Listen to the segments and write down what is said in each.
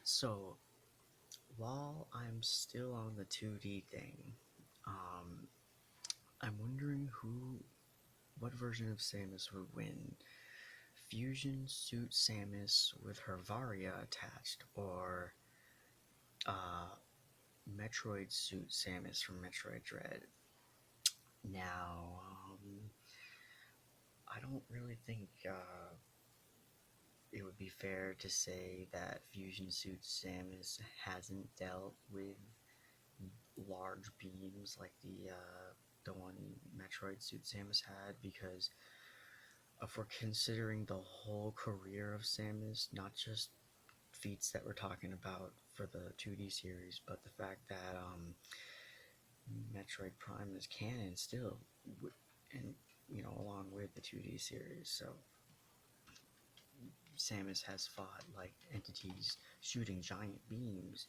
So, while I'm still on the 2D thing, um, I'm wondering what version of Samus would win? Fusion Suit Samus with her Varia attached, or uh, Metroid Suit Samus from Metroid Dread? Now, I don't really think it would be fair to say that Fusion Suit Samus hasn't dealt with large beams like the one Metroid Suit Samus had, because if we're considering the whole career of Samus, not just feats that we're talking about for the 2D series, but the fact that Metroid Prime is canon still, and along with the 2D series. So Samus has fought like entities shooting giant beams,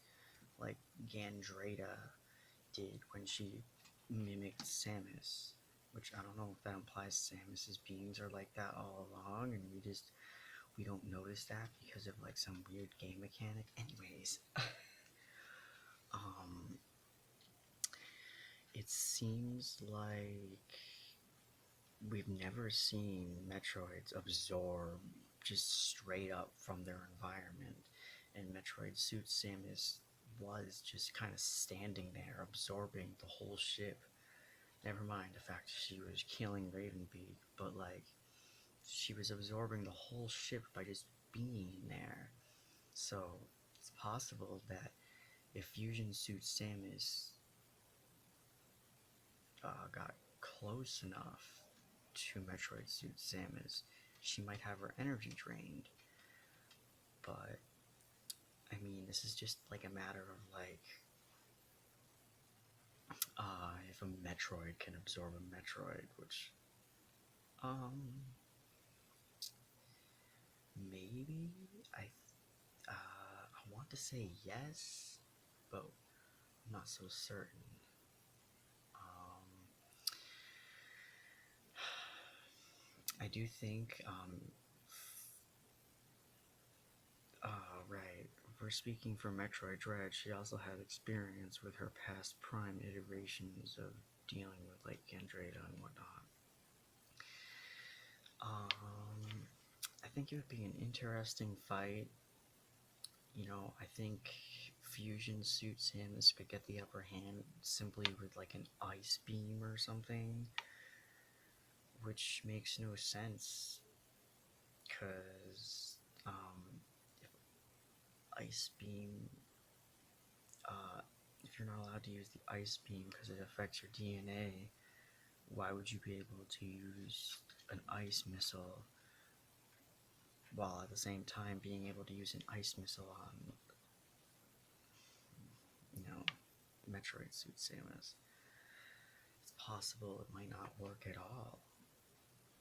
like Gandreda did when she mimicked Samus, which I don't know if that implies Samus's beams are like that all along, and we don't notice that because of like some weird game mechanic. Anyways, um, it seems like we've never seen Metroids absorb just straight up from their environment, and Metroid Suit Samus was just kind of standing there absorbing the whole ship. Never mind the fact that she was killing Ravenbeak, but like she was absorbing the whole ship by just being there. So it's possible that if Fusion Suit Samus got close enough to Metroid Suit Samus, she might have her energy drained. But I mean, this is just like a matter of like if a Metroid can absorb a Metroid, which maybe I want to say yes, but I'm not so certain. Um, I do think right. If we're speaking for Metroid Dread, she also had experience with her past Prime iterations of dealing with like Gandreda and whatnot. I think it would be an interesting fight. I think Fusion Suit Samus could get the upper hand simply with like an ice beam or something, which makes no sense because if ice beam, if you're not allowed to use the ice beam because it affects your DNA, why would you be able to use an ice missile while at the same time being able to use an ice missile on, you know, Metroid Suit Samus? It's possible it might not work at all,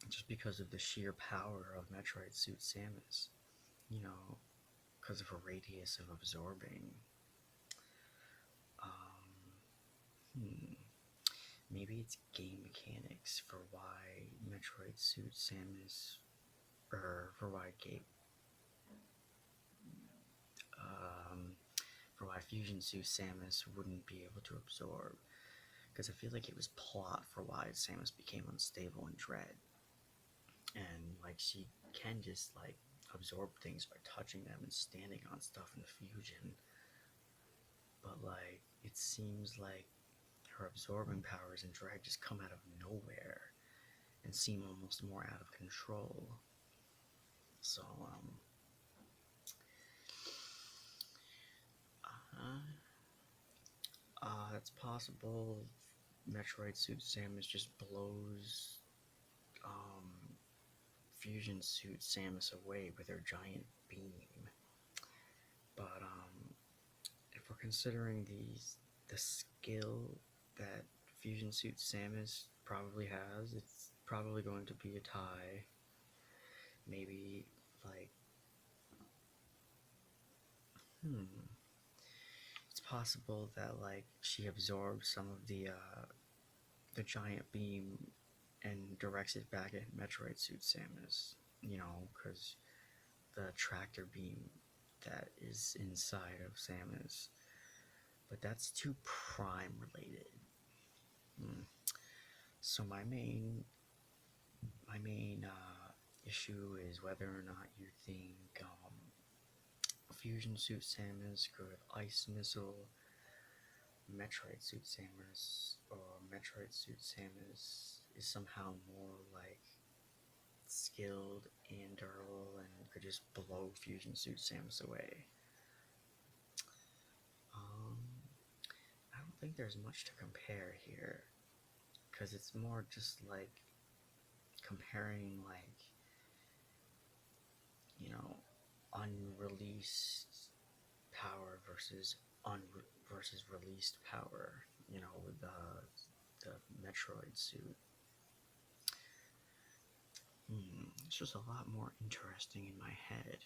just because of the sheer power of Metroid Suit Samus, because of her radius of absorbing. Hmm. Maybe it's game mechanics for why Metroid Suit Samus, or um, for why Fusion Suit Samus wouldn't be able to absorb. Because I feel like it was plot for why Samus became unstable and Dread, and like she can just like absorb things by touching them and standing on stuff in Fusion, but like it seems like her absorbing powers in Dread just come out of nowhere and seem almost more out of control. So, it's possible Metroid Suit Samus just blows um, Fusion Suit Samus away with her giant beam. But if we're considering the skill that Fusion Suit Samus probably has, it's probably going to be a tie. Maybe like, it's possible that like she absorbs some of the giant beam and directs it back at Metroid Suit Samus. Because the tractor beam that is inside of Samus, but that's too Prime related. So my main issue is whether or not you think Fusion Suit Samus could Ice Missile Metroid Suit Samus, or Metroid Suit Samus is somehow more like skilled and durable and could just blow Fusion Suit Samus away. Um, I don't think there's much to compare here, because it's more just like comparing, like, you know, unreleased power versus versus released power. You know, with the Metroid suit. It's just a lot more interesting in my head.